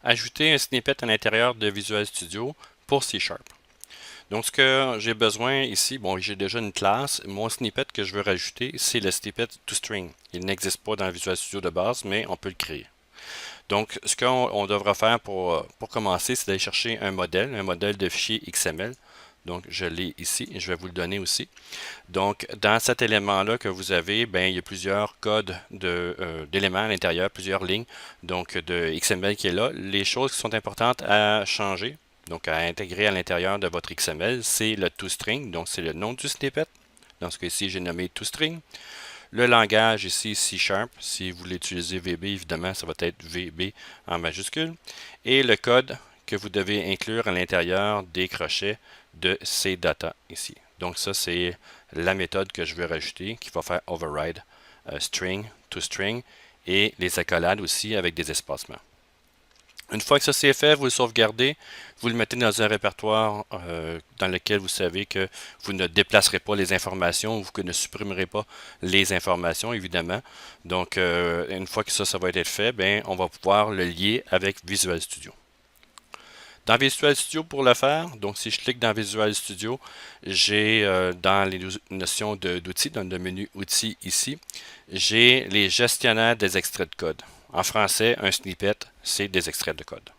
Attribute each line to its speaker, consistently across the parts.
Speaker 1: ajouter un snippet à l'intérieur de Visual Studio pour C#. Donc, ce que j'ai besoin ici, bon, j'ai déjà une classe. Mon snippet que je veux rajouter, c'est le snippet toString. Il n'existe pas dans Visual Studio de base, mais on peut le créer. Donc, ce qu'on devra faire pour commencer, c'est d'aller chercher un modèle de fichier XML. Donc, je l'ai ici et je vais vous le donner aussi. Donc, dans cet élément-là que vous avez, ben, il y a plusieurs codes d'éléments à l'intérieur, plusieurs lignes, donc de XML qui est là. Les choses qui sont importantes à changer, donc à intégrer à l'intérieur de votre XML, c'est le toString, donc c'est le nom du snippet. Dans ce cas-ci, j'ai nommé toString. Le langage ici, C#, si vous voulez utiliser VB, évidemment, ça va être VB en majuscule. Et le code que vous devez inclure à l'intérieur des crochets de ces data ici. Donc ça, c'est la méthode que je veux rajouter qui va faire override string to string et les accolades aussi avec des espacements. Une fois que ça c'est fait, vous le sauvegardez, vous le mettez dans un répertoire dans lequel vous savez que vous ne déplacerez pas les informations ou que ne supprimerez pas les informations, évidemment. Donc, une fois que ça va être fait, ben, on va pouvoir le lier avec Visual Studio. Dans Visual Studio, pour le faire, donc si je clique dans Visual Studio, j'ai dans les notions d'outils, dans le menu outils ici, j'ai les gestionnaires des extraits de code. En français, un snippet, c'est des extraits de code.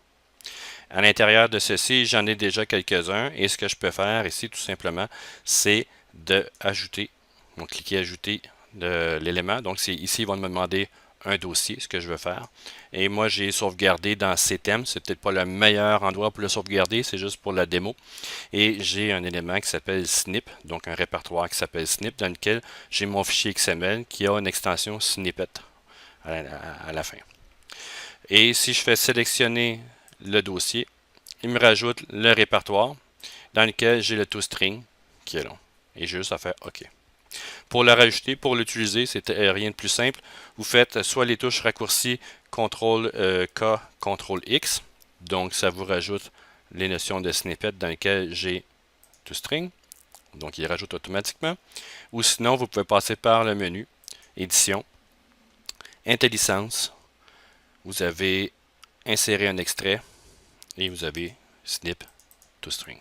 Speaker 1: À l'intérieur de ceci, j'en ai déjà quelques-uns et ce que je peux faire ici, tout simplement, c'est d'ajouter, donc cliquer ajouter de l'élément. Donc ici, ils vont me demander un dossier, ce que je veux faire. Et moi, j'ai sauvegardé dans CTEM. C'est peut-être pas le meilleur endroit pour le sauvegarder, c'est juste pour la démo. Et j'ai un élément qui s'appelle snip, donc un répertoire qui s'appelle snip, dans lequel j'ai mon fichier XML qui a une extension snippet à la fin. Et si je fais sélectionner le dossier, il me rajoute le répertoire dans lequel j'ai le toString qui est long. Et j'ai juste à faire OK. Pour le rajouter, pour l'utiliser, c'est rien de plus simple. Vous faites soit les touches raccourcies CTRL-K, CTRL-X. Donc, ça vous rajoute les notions de snippet dans lesquelles j'ai toString. Donc, il rajoute automatiquement. Ou sinon, vous pouvez passer par le menu Édition, IntelliSense. Vous avez inséré un extrait et vous avez snip toString.